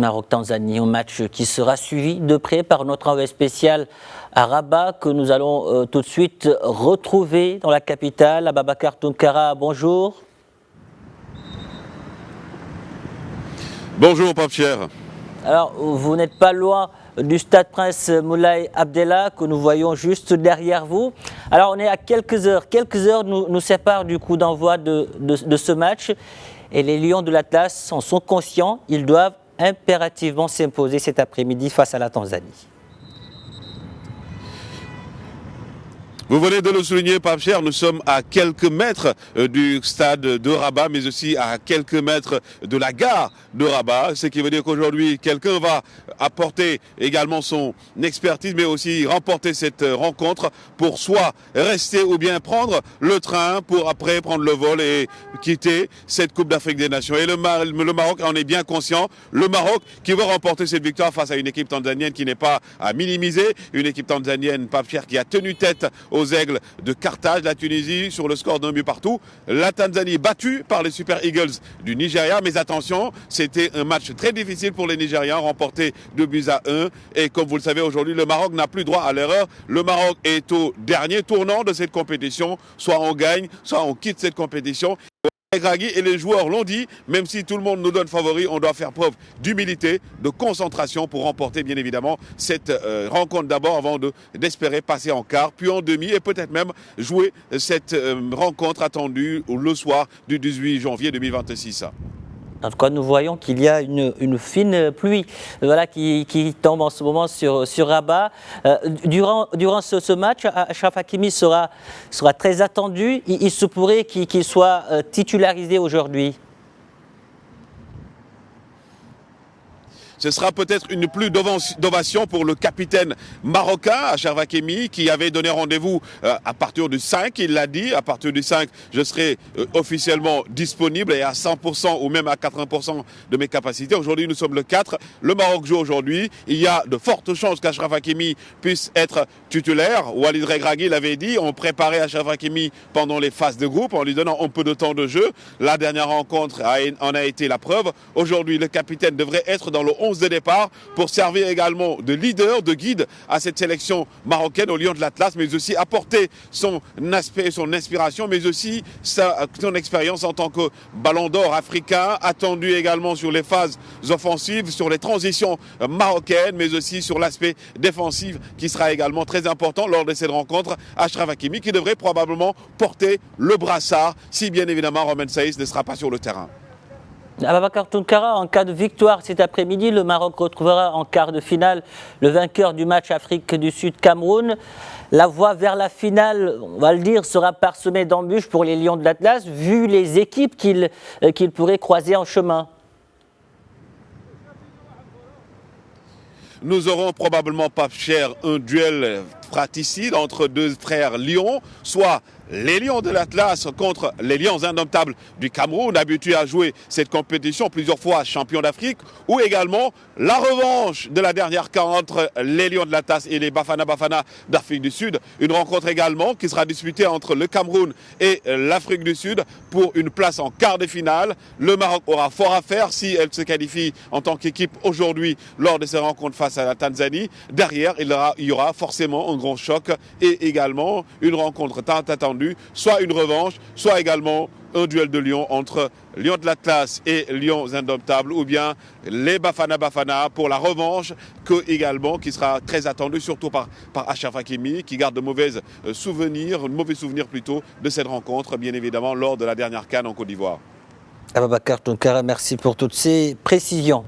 Maroc-Tanzanie, un match qui sera suivi de près par notre envoyé spécial à Rabat, que nous allons tout de suite retrouver dans la capitale. Ababacar Tounkara, bonjour. Bonjour Pape Cher. Alors, vous n'êtes pas loin du stade Prince Moulay Abdellah que nous voyons juste derrière vous. Alors, on est à quelques heures nous séparent du coup d'envoi de ce match. Et les Lions de l'Atlas en sont conscients, ils doivent impérativement s'imposer cet après-midi face à la Tanzanie. Vous venez de le souligner, Pape Cher, nous sommes à quelques mètres du stade de Rabat, mais aussi à quelques mètres de la gare de Rabat. Ce qui veut dire qu'aujourd'hui, quelqu'un va apporter également son expertise, mais aussi remporter cette rencontre pour soit rester ou bien prendre le train pour après prendre le vol et quitter cette Coupe d'Afrique des Nations. Et le Maroc en est bien conscient. Le Maroc qui veut remporter cette victoire face à une équipe tanzanienne qui n'est pas à minimiser. Une équipe tanzanienne, Pape Cher, qui a tenu tête aux Aigles de Carthage, la Tunisie, sur le score d'un but partout. La Tanzanie battue par les Super Eagles du Nigeria. Mais attention, c'était un match très difficile pour les Nigérians, remporté 2-1. Et comme vous le savez, aujourd'hui, le Maroc n'a plus droit à l'erreur. Le Maroc est au dernier tournant de cette compétition. Soit on gagne, soit on quitte cette compétition. Regragui et les joueurs l'ont dit, même si tout le monde nous donne favori, on doit faire preuve d'humilité, de concentration pour remporter bien évidemment cette rencontre d'abord avant d'espérer passer en quart, puis en demi et peut-être même jouer cette rencontre attendue le soir du 18 janvier 2026. En tout cas, nous voyons qu'il y a une fine pluie qui tombe en ce moment sur Rabat. Durant ce match, Achraf Hakimi sera très attendu. Il se pourrait qu'il soit titularisé aujourd'hui. Ce sera peut-être une plus d'ovation pour le capitaine marocain, Achraf Hakimi, qui avait donné rendez-vous à partir du 5, il l'a dit, à partir du 5, je serai officiellement disponible et à 100% ou même à 80% de mes capacités. Aujourd'hui, nous sommes le 4, le Maroc joue aujourd'hui, il y a de fortes chances qu'Achraf Hakimi puisse être titulaire. Walid Regragui l'avait dit, on préparait Achraf Hakimi pendant les phases de groupe en lui donnant un peu de temps de jeu. La dernière rencontre en a été la preuve. Aujourd'hui, le capitaine devrait être dans le 11 de départ pour servir également de leader, de guide à cette sélection marocaine au Lion de l'Atlas, mais aussi apporter son aspect, son inspiration, mais aussi son expérience en tant que ballon d'or africain, attendu également sur les phases offensives, sur les transitions marocaines, mais aussi sur l'aspect défensif qui sera également très important lors de cette rencontre. Achraf Hakimi qui devrait probablement porter le brassard si bien évidemment Romain Saïs ne sera pas sur le terrain. Ababacar Tounkara, en cas de victoire cet après-midi, le Maroc retrouvera en quart de finale le vainqueur du match Afrique du Sud-Cameroun. La voie vers la finale, on va le dire, sera parsemée d'embûches pour les Lions de l'Atlas, vu les équipes qu'ils pourraient croiser en chemin. Nous aurons probablement, Pape Cher, un duel fratricide entre deux frères Lions, soit les Lions de l'Atlas contre les Lions indomptables du Cameroun, habitués à jouer cette compétition plusieurs fois champions d'Afrique, ou également la revanche de la dernière CAN entre les Lions de l'Atlas et les Bafana Bafana d'Afrique du Sud. Une rencontre également qui sera disputée entre le Cameroun et l'Afrique du Sud pour une place en quart de finale. Le Maroc aura fort à faire si elle se qualifie en tant qu'équipe aujourd'hui lors de ces rencontres face à la Tanzanie. Derrière, il y aura forcément un grand choc et également une rencontre tant attendue, soit une revanche, soit également un duel de Lions entre Lions de l'Atlas et Lions indomptables, ou bien les Bafana Bafana pour la revanche qui sera très attendue surtout par Achraf Hakimi qui garde de mauvais souvenirs plutôt de cette rencontre bien évidemment lors de la dernière CAN en Côte d'Ivoire. Ababacar Tounkara, merci pour toutes ces précisions.